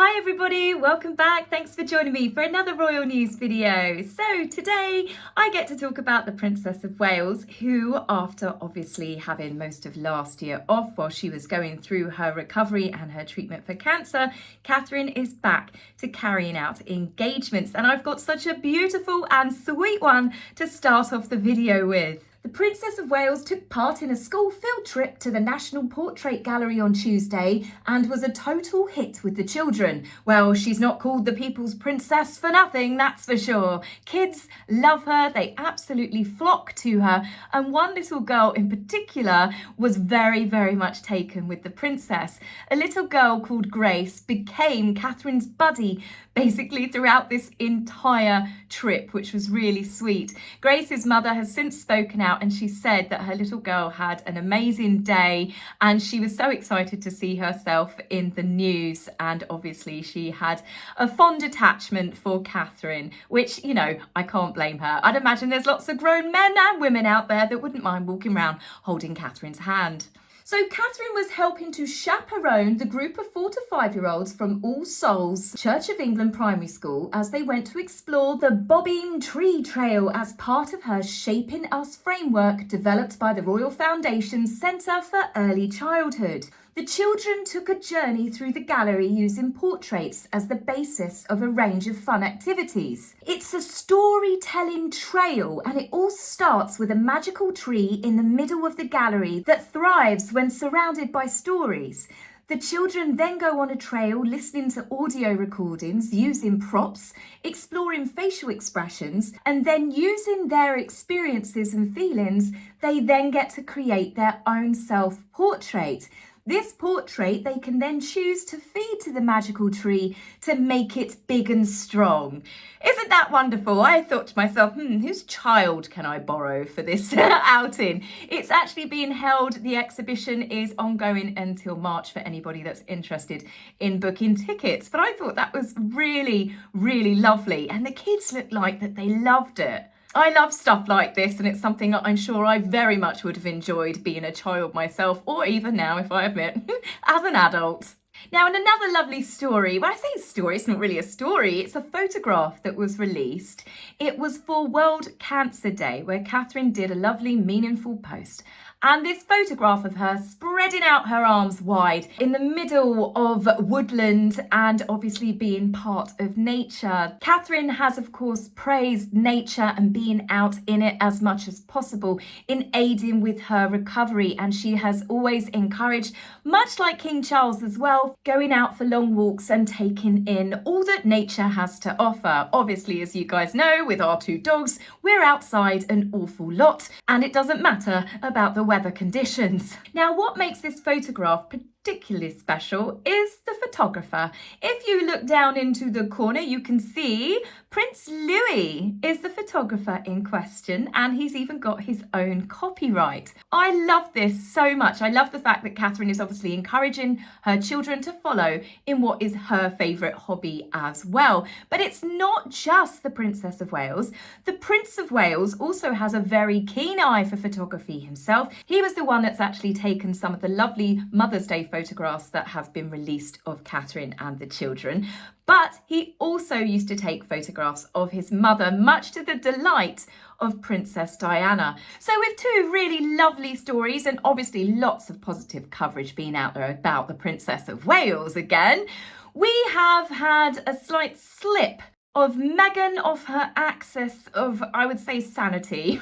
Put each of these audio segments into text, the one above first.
Hi everybody, welcome back. Thanks for joining me for another Royal News video. So today I get to talk about the Princess of Wales, who, after obviously having most of last year off while she was going through her recovery and her treatment for cancer, Catherine is back to carrying out engagements. And I've got such a beautiful and sweet one to start off the video with. The Princess of Wales took part in a school field trip to the National Portrait Gallery on Tuesday and was a total hit with the children. Well, she's not called the People's Princess for nothing, that's for sure. Kids love her, they absolutely flock to her, and one little girl in particular was very much taken with the princess. A little girl called Grace became Catherine's buddy basically throughout this entire trip, which was really sweet. Grace's mother has since spoken out and she said that her little girl had an amazing day and she was so excited to see herself in the news, and obviously she had a fond attachment for Catherine, which, you know, I can't blame her. I'd imagine there's lots of grown men and women out there that wouldn't mind walking around holding Catherine's hand. So Catherine was helping to chaperone the group of 4 to 5-year-olds from All Souls Church of England Primary School as they went to explore the Bobbing Tree Trail as part of her Shaping Us framework developed by the Royal Foundation's Centre for Early Childhood. The children took a journey through the gallery using portraits as the basis of a range of fun activities. It's a storytelling trail, and it all starts with a magical tree in the middle of the gallery that thrives when surrounded by stories. The children then go on a trail listening to audio recordings, using props, exploring facial expressions, and then using their experiences and feelings, they then get to create their own self-portrait. This portrait they can then choose to feed to the magical tree to make it big and strong. Isn't that wonderful? I thought to myself, whose child can I borrow for this outing? It's actually being held. The exhibition is ongoing until March for anybody that's interested in booking tickets. But I thought that was really lovely. And the kids looked like that they loved it. I love stuff like this, and it's something that I'm sure I very much would have enjoyed being a child myself, or even now, if I admit, as an adult. Now, in another lovely story, when I say story, it's not really a story, it's a photograph that was released. It was for World Cancer Day, where Catherine did a lovely, meaningful post. And this photograph of her spreading out her arms wide in the middle of woodland and obviously being part of nature. Catherine has, of course, praised nature and being out in it as much as possible in aiding with her recovery. And she has always encouraged, much like King Charles as well, going out for long walks and taking in all that nature has to offer. Obviously, as you guys know, with our 2 dogs, we're outside an awful lot, and it doesn't matter about the weather conditions. Now, what makes this photograph particularly special is the photographer. If you look down into the corner, you can see Prince Louis is the photographer in question, and he's even got his own copyright. I love this so much. I love the fact that Catherine is obviously encouraging her children to follow in what is her favourite hobby as well. But it's not just the Princess of Wales. The Prince of Wales also has a very keen eye for photography himself. He was the one that's actually taken some of the lovely Mother's Day photographs that have been released of Catherine and the children. But he also used to take photographs of his mother, much to the delight of Princess Diana. So with 2 really lovely stories and obviously lots of positive coverage being out there about the Princess of Wales again, we have had a slight slip of Meghan off her axis of, I would say, sanity.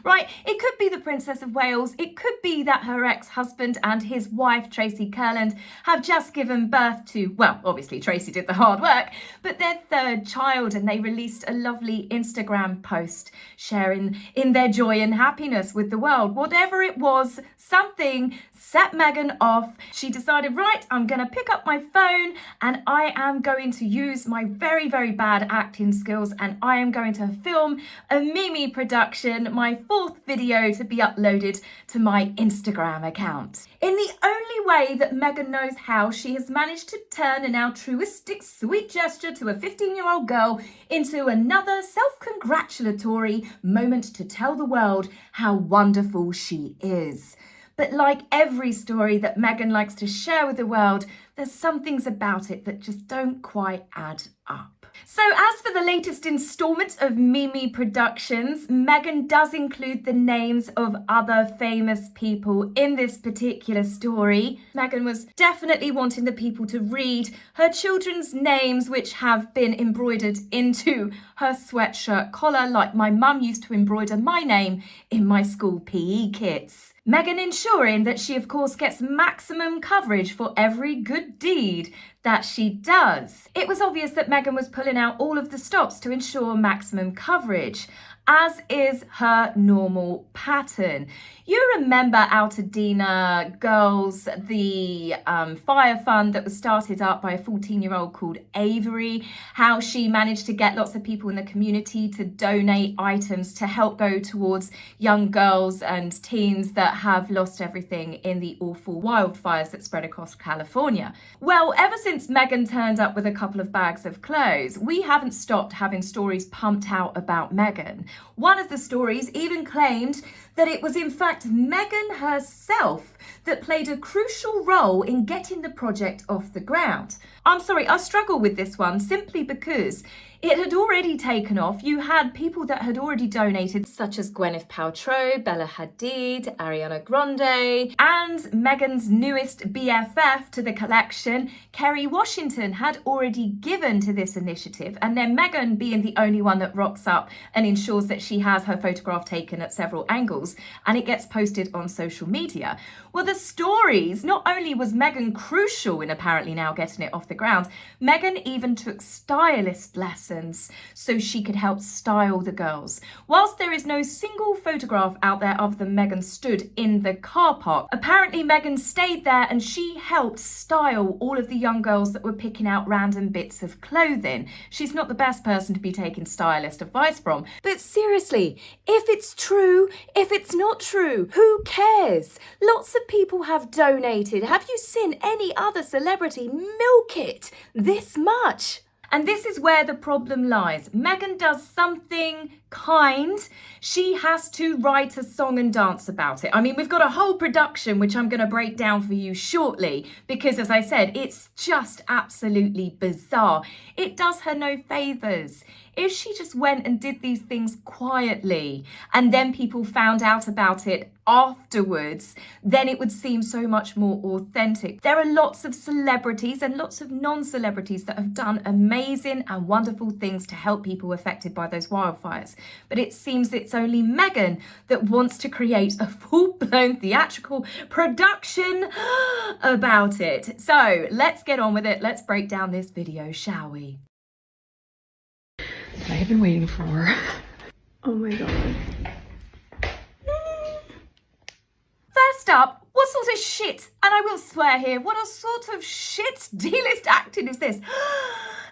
Right? It could be the Princess of Wales. It could be that her ex-husband and his wife, Tracy Kurland, have just given birth to, well, obviously Tracy did the hard work, but their 3rd child, and they released a lovely Instagram post sharing in their joy and happiness with the world. Whatever it was, something set Meghan off. She decided, right, I'm going to pick up my phone and I am going to use my very bad acting skills, and I am going to film a Mimi production, my 4th video to be uploaded to my Instagram account. In the only way that Meghan knows how, she has managed to turn an altruistic sweet gesture to a 15-year-old girl into another self-congratulatory moment to tell the world how wonderful she is. But like every story that Meghan likes to share with the world, there's some things about it that just don't quite add up. So as for the latest installment of Mimi Productions, Meghan does include the names of other famous people in this particular story. Meghan was definitely wanting the people to read her children's names, which have been embroidered into her sweatshirt collar, like my mum used to embroider my name in my school PE kits. Meghan ensuring that she, of course, gets maximum coverage for every good deed that she does. It was obvious that Meghan was pulling out all of the stops to ensure maximum coverage, as is her normal pattern. You remember Altadena Girls, the fire fund that was started up by a 14-year-old called Avery, how she managed to get lots of people in the community to donate items to help go towards young girls and teens that have lost everything in the awful wildfires that spread across California. Well, ever since Meghan turned up with a couple of bags of clothes, we haven't stopped having stories pumped out about Meghan. One of the stories even claimed that it was in fact Meghan herself that played a crucial role in getting the project off the ground. I'm sorry, I struggle with this one simply because it had already taken off. You had people that had already donated, such as Gwyneth Paltrow, Bella Hadid, Ariana Grande, and Meghan's newest BFF to the collection, Kerry Washington, had already given to this initiative. And then Meghan, being the only one that rocks up and ensures that she has her photograph taken at several angles, and it gets posted on social media. Well, the stories, not only was Meghan crucial in apparently now getting it off the ground, Meghan even took stylist lessons so she could help style the girls. Whilst there is no single photograph out there other than Meghan stood in the car park, apparently Meghan stayed there and she helped style all of the young girls that were picking out random bits of clothing. She's not the best person to be taking stylist advice from, but seriously, if it's true, if it's not true, who cares? Lots of people have donated. Have you seen any other celebrity milk it this much? And this is where the problem lies. Meghan does something kind. She has to write a song and dance about it. I mean, we've got a whole production, which I'm going to break down for you shortly, because as I said, it's just absolutely bizarre. It does her no favors. If she just went and did these things quietly and then people found out about it afterwards, then it would seem so much more authentic. There are lots of celebrities and lots of non-celebrities that have done amazing and wonderful things to help people affected by those wildfires. But it seems it's only Meghan that wants to create a full-blown theatrical production about it. So let's get on with it. Let's break down this video, shall we? I have been waiting for. Oh my god. First up, what sort of shit, and I will swear here, what a sort of shit D-list acting is this?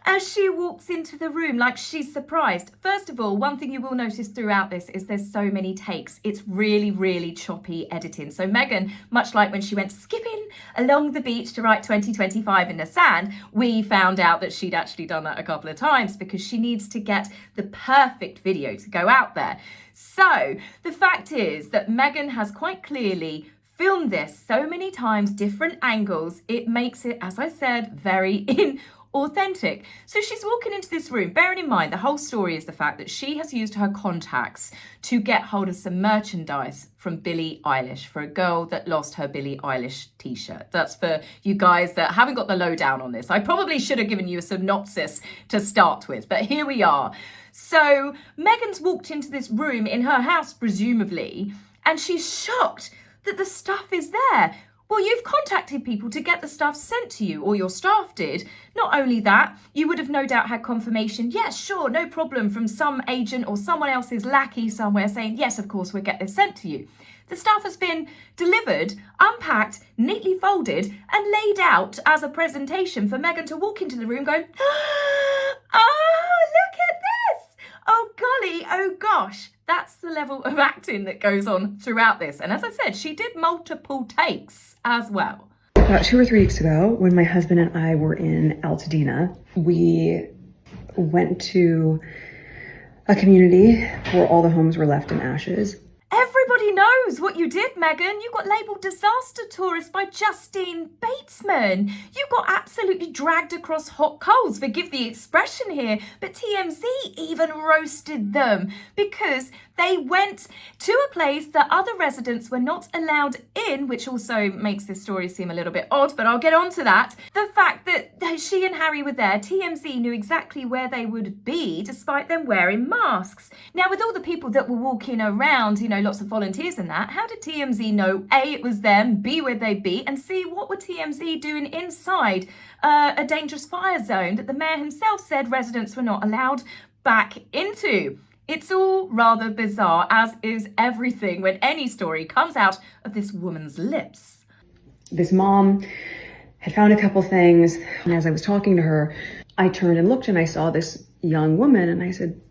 As she walks into the room like she's surprised. First of all, one thing you will notice throughout this is there's so many takes. It's really, really choppy editing. So Meghan, much like when she went skipping along the beach to write 2025 in the sand, we found out that she'd actually done that a couple of times because she needs to get the perfect video to go out there. So the fact is that Meghan has quite clearly filmed this so many times, different angles, it makes it, as I said, very authentic. So she's walking into this room, bearing in mind the whole story is the fact that she has used her contacts to get hold of some merchandise from Billie Eilish for a girl that lost her Billie Eilish t-shirt. That's for you guys that haven't got the lowdown on this. I probably should have given you a synopsis to start with, but here we are. So Meghan's walked into this room in her house, presumably, and she's shocked that the stuff is there. Well, you've contacted people to get the stuff sent to you, or your staff did. Not only that, you would have no doubt had confirmation, yes, sure, no problem, from some agent or someone else's lackey somewhere saying, yes, of course, we'll get this sent to you. The stuff has been delivered, unpacked, neatly folded, and laid out as a presentation for Meghan to walk into the room going, oh, look at this! Oh, golly, oh, gosh. That's the level of acting that goes on throughout this. And as I said, she did multiple takes as well. About 2 or 3 weeks ago, when my husband and I were in Altadena, we went to a community where all the homes were left in ashes. Everybody knows what you did, Meghan. You got labelled disaster tourist by Justine Batesman. You got absolutely dragged across hot coals, forgive the expression here, but TMZ even roasted them because they went to a place that other residents were not allowed in, which also makes this story seem a little bit odd, but I'll get on to that. The fact that she and Harry were there, TMZ knew exactly where they would be despite them wearing masks. Now, with all the people that were walking around, you know, lots of volunteers and that, how did TMZ know A, it was them, B, where they'd be, and C, what were TMZ doing inside a dangerous fire zone that the mayor himself said residents were not allowed back into? It's all rather bizarre, as is everything when any story comes out of this woman's lips. This mom had found a couple things, and as I was talking to her, I turned and looked and I saw this young woman and I said,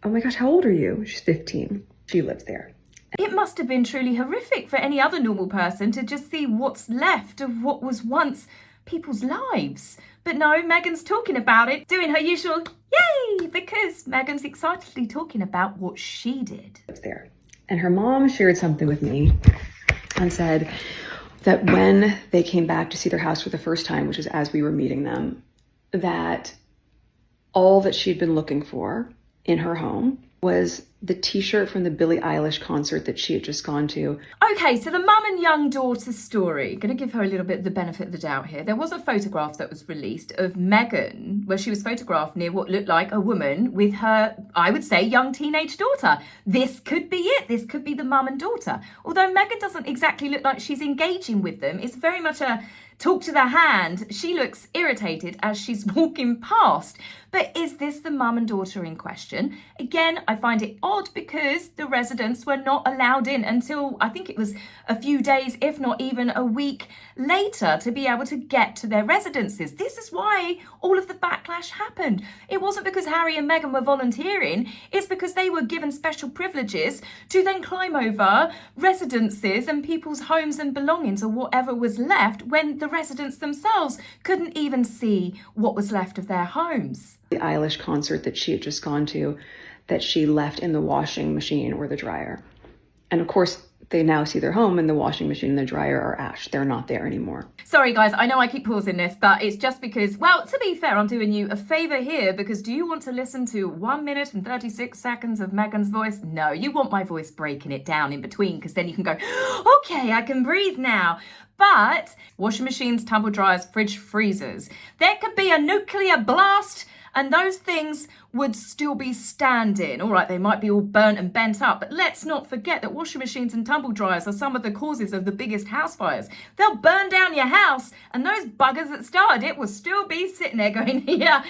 "Oh my gosh, how old are you?" She's 15. She lives there. It must have been truly horrific for any other normal person to just see what's left of what was once people's lives. But no, Meghan's talking about it, doing her usual yay, because Meghan's excitedly talking about what she did. There. And her mom shared something with me and said that when they came back to see their house for the first time, which is as we were meeting them, that all that she'd been looking for in her home was the t-shirt from the Billie Eilish concert that she had just gone to. Okay, so the mum and young daughter story. Going to give her a little bit of the benefit of the doubt here. There was a photograph that was released of Meghan where she was photographed near what looked like a woman with her, I would say, young teenage daughter. This could be it. This could be the mum and daughter. Although Meghan doesn't exactly look like she's engaging with them. It's very much a talk to the hand. She looks irritated as she's walking past. But is this the mum and daughter in question? Again, I find it odd because the residents were not allowed in until I think it was a few days, if not even a week later, to be able to get to their residences. This is why all of the backlash happened. It wasn't because Harry and Meghan were volunteering. It's because they were given special privileges to then climb over residences and people's homes and belongings or whatever was left when the residents themselves couldn't even see what was left of their homes. The Eilish concert that she had just gone to, that she left in the washing machine or the dryer. And of course, they now see their home and the washing machine and the dryer are ash. They're not there anymore. Sorry guys, I know I keep pausing this, but it's just because, well, to be fair, I'm doing you a favour here because do you want to listen to 1 minute and 36 seconds of Meghan's voice? No, you want my voice breaking it down in between because then you can go, okay, I can breathe now. But washing machines, tumble dryers, fridge, freezers. There could be a nuclear blast and those things would still be standing. All right, they might be all burnt and bent up, but let's not forget that washing machines and tumble dryers are some of the causes of the biggest house fires. They'll burn down your house, and those buggers that started it will still be sitting there going, yeah,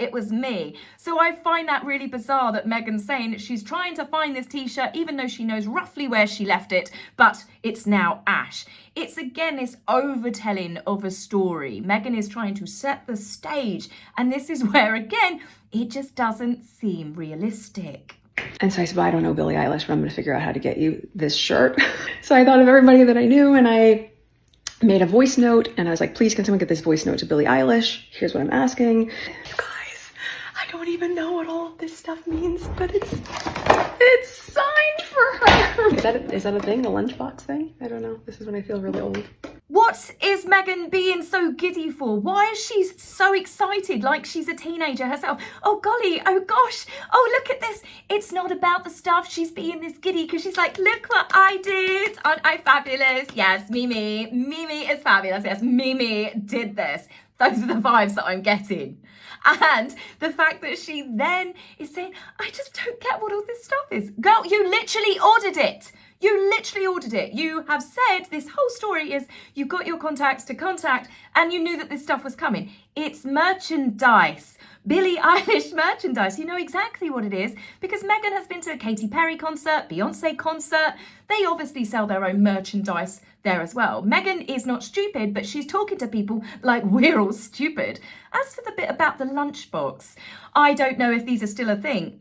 it was me. So I find that really bizarre that Meghan's saying that she's trying to find this t-shirt, even though she knows roughly where she left it, but it's now ash. It's again this overtelling of a story. Meghan is trying to set the stage, and this is where, again, it just doesn't seem realistic. And so I said, well, I don't know Billie Eilish, but I'm going to figure out how to get you this shirt. So I thought of everybody that I knew and I made a voice note and I was like, please can someone get this voice note to Billie Eilish? Here's what I'm asking. You guys, I don't even know what all of this stuff means, but it's signed for her. Is that a thing? The lunchbox thing? I don't know. This is when I feel really old. What is Meghan being so giddy for? Why is she so excited like she's a teenager herself? Oh golly, oh gosh, oh look at this. It's not about the stuff. She's being this giddy because she's like, look what I did. Aren't I fabulous? Yes, Mimi is fabulous. Yes, Mimi did this. Those are the vibes that I'm getting. And the fact that she then is saying, I just don't get what all this stuff is. Girl, you literally ordered it. You literally ordered it. You have said this whole story is you got your contacts to contact and you knew that this stuff was coming. It's merchandise. Billie Eilish merchandise. You know exactly what it is because Meghan has been to a Katy Perry concert, Beyonce concert. They obviously sell their own merchandise there as well. Meghan is not stupid, but she's talking to people like we're all stupid. As for the bit about the lunchbox, I don't know if these are still a thing.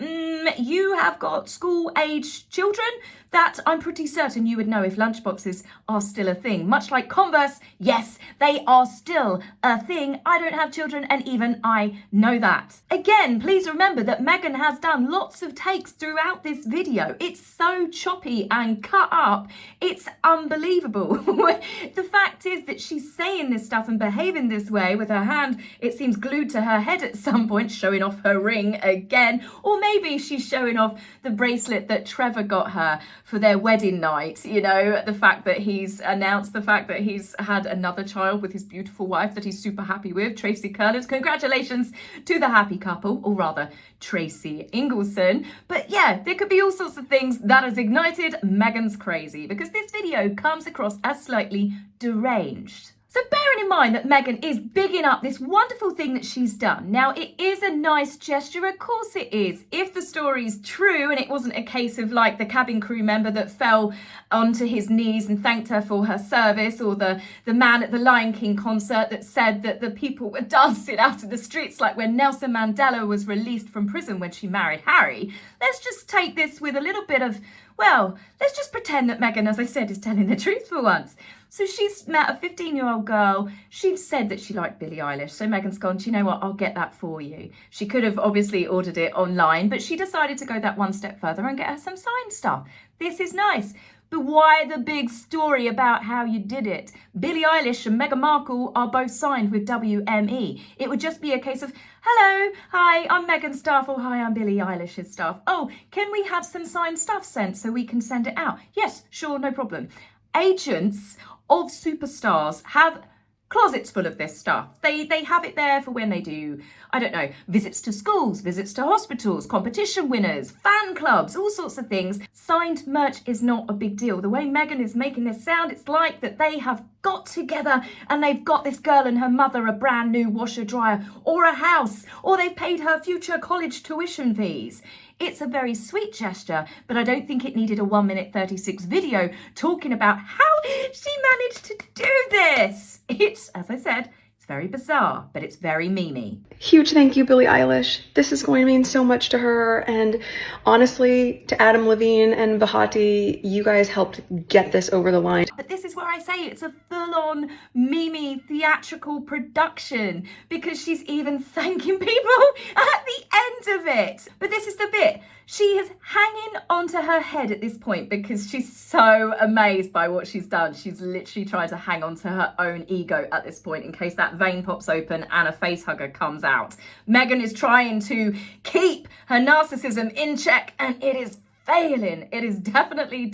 You have got school-age children that I'm pretty certain you would know if lunchboxes are still a thing. Much like Converse, yes, they are still a thing. I don't have children and even I know that. Again, please remember that Meghan has done lots of takes throughout this video. It's so choppy and cut up. It's unbelievable. The fact is that she's saying this stuff and behaving this way with her hand, it seems, glued to her head at some point, showing off her ring again. Or maybe she's showing off the bracelet that Trevor got her for their wedding night. You know, the fact that he's announced the fact that he's had another child with his beautiful wife that he's super happy with, Tracy Curlers. Congratulations to the happy couple, or rather Tracy Ingleson. But yeah, there could be all sorts of things that has ignited Meghan's crazy, because this video comes across as slightly deranged. So bearing in mind that Meghan is bigging up this wonderful thing that she's done. Now, it is a nice gesture, of course it is. If the story's true and it wasn't a case of like the cabin crew member that fell onto his knees and thanked her for her service, or the man at the Lion King concert that said that the people were dancing out in the streets like when Nelson Mandela was released from prison when she married Harry. Let's just take this with a little bit of, well, let's just pretend that Meghan, as I said, is telling the truth for once. So she's met a 15-year-old girl. She'd said that she liked Billie Eilish. So Meghan's gone, do you know what? I'll get that for you. She could have obviously ordered it online, but she decided to go that one step further and get her some signed stuff. This is nice. But why the big story about how you did it? Billie Eilish and Meghan Markle are both signed with WME. It would just be a case of, hello, hi, I'm Meghan's staff, or hi, I'm Billie Eilish's staff. Oh, can we have some signed stuff sent so we can send it out? Yes, sure, no problem. Agents of superstars have closets full of this stuff. They have it there for when they do, I don't know, visits to schools, visits to hospitals, competition winners, fan clubs, all sorts of things. Signed merch is not a big deal. The way Meghan is making this sound, it's like that they have got together and they've got this girl and her mother a brand new washer dryer or a house, or they've paid her future college tuition fees. It's a very sweet gesture, but I don't think it needed a 1:36 video talking about how she managed to do this. It's, as I said, it's very bizarre, but it's very memey. Huge thank you, Billie Eilish. This is going to mean so much to her. And honestly, to Adam Levine and Bahati, you guys helped get this over the line. But this is where I say it's a full-on memey theatrical production, because she's even thanking people at the end of it. But this is the bit. She is hanging onto her head at this point because she's so amazed by what she's done. She's literally trying to hang on to her own ego at this point in case that vein pops open and a face hugger comes out. Meghan is trying to keep her narcissism in check, and it is failing. It is definitely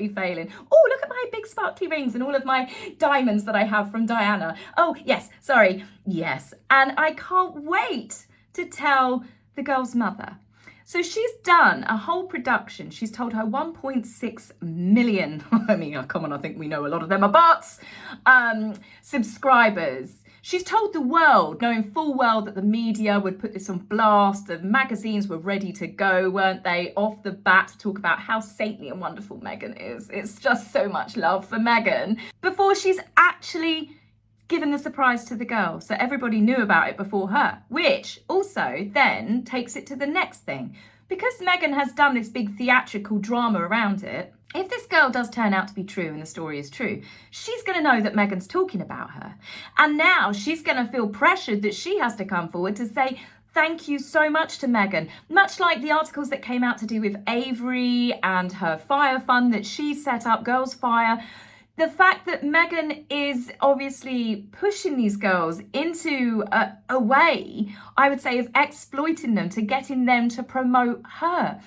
failing. Oh, look at my big sparkly rings and all of my diamonds that I have from Diana. Oh, yes, sorry. Yes. And I can't wait to tell the girl's mother. So she's done a whole production. She's told her 1.6 million, I mean, come on, I think we know a lot of them are bots, subscribers. She's told the world, knowing full well that the media would put this on blast. The magazines were ready to go, weren't they, off the bat, to talk about how saintly and wonderful Meghan is. It's just so much love for Meghan. Before she's actually given the surprise to the girl. So everybody knew about it before her, which also then takes it to the next thing. Because Meghan has done this big theatrical drama around it, if this girl does turn out to be true and the story is true, she's going to know that Meghan's talking about her. And now she's going to feel pressured that she has to come forward to say, thank you so much to Meghan. Much like the articles that came out to do with Avery and her fire fund that she set up, Girls Fire. The fact that Meghan is obviously pushing these girls into a way, I would say, of exploiting them, to getting them to promote her.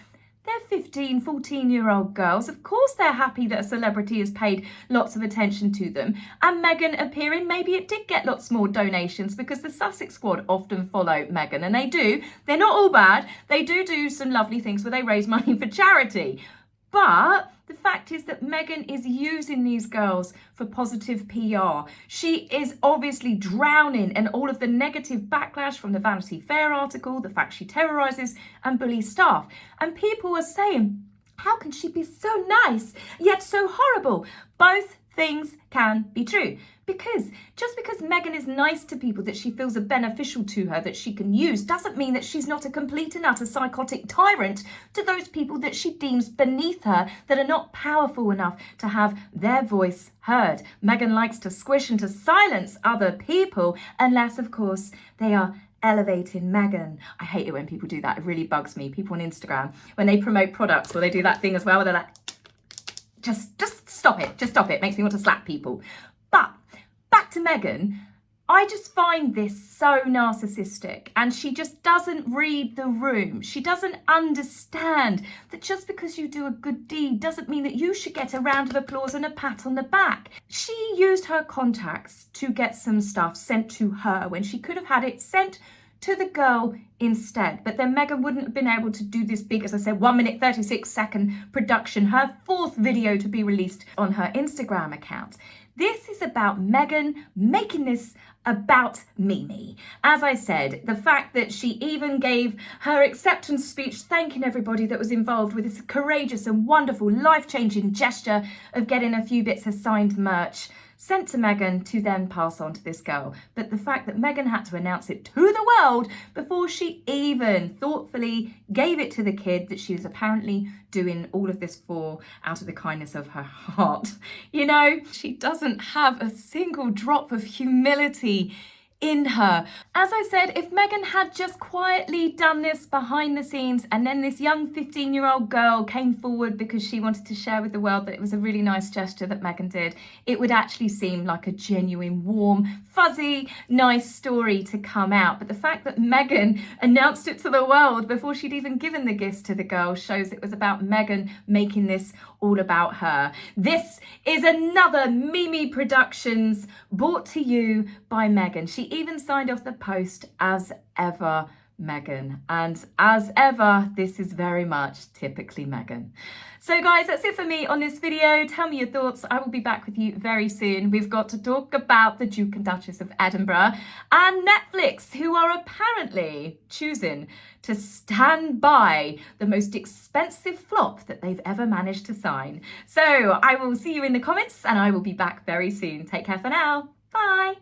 They're 15, 14-year-old girls. Of course they're happy that a celebrity has paid lots of attention to them. And Meghan appearing, maybe it did get lots more donations, because the Sussex squad often follow Meghan. And they do. They're not all bad. They do some lovely things where they raise money for charity. But the fact is that Meghan is using these girls for positive PR. She is obviously drowning in all of the negative backlash from the Vanity Fair article, the fact she terrorises and bullies staff. And people are saying, how can she be so nice, yet so horrible? Both things can be true. Because just because Meghan is nice to people that she feels are beneficial to her, that she can use, doesn't mean that she's not a complete and utter psychotic tyrant to those people that she deems beneath her, that are not powerful enough to have their voice heard. Meghan likes to squish and to silence other people, unless, of course, they are elevating Meghan. I hate it when people do that. It really bugs me. People on Instagram, when they promote products, or they do that thing as well, where they're like, just stop it. Just stop it. It makes me want to slap people. But back to Meghan, I just find this so narcissistic, and she just doesn't read the room. She doesn't understand that just because you do a good deed doesn't mean that you should get a round of applause and a pat on the back. She used her contacts to get some stuff sent to her when she could have had it sent to the girl instead. But then Meghan wouldn't have been able to do this big, as I said, 1 minute 36-second production, her 4th video to be released on her Instagram account. This is about Meghan making this about Mimi. As I said, the fact that she even gave her acceptance speech thanking everybody that was involved with this courageous and wonderful life-changing gesture of getting a few bits of signed merch sent to Meghan to then pass on to this girl. But the fact that Meghan had to announce it to the world before she even thoughtfully gave it to the kid that she was apparently doing all of this for out of the kindness of her heart. You know, she doesn't have a single drop of humility in her. As I said, if Meghan had just quietly done this behind the scenes, and then this young 15-year-old girl came forward because she wanted to share with the world that it was a really nice gesture that Meghan did, it would actually seem like a genuine, warm, fuzzy, nice story to come out. But the fact that Meghan announced it to the world before she'd even given the gifts to the girl shows it was about Meghan making this all about her. This is another Mimi Productions brought to you by Meghan. She even signed off the post as ever, Meghan. And as ever, this is very much typically Meghan. So guys, that's it for me on this video. Tell me your thoughts. I will be back with you very soon. We've got to talk about the Duke and Duchess of Edinburgh and Netflix, who are apparently choosing to stand by the most expensive flop that they've ever managed to sign. So I will see you in the comments, and I will be back very soon. Take care for now. Bye.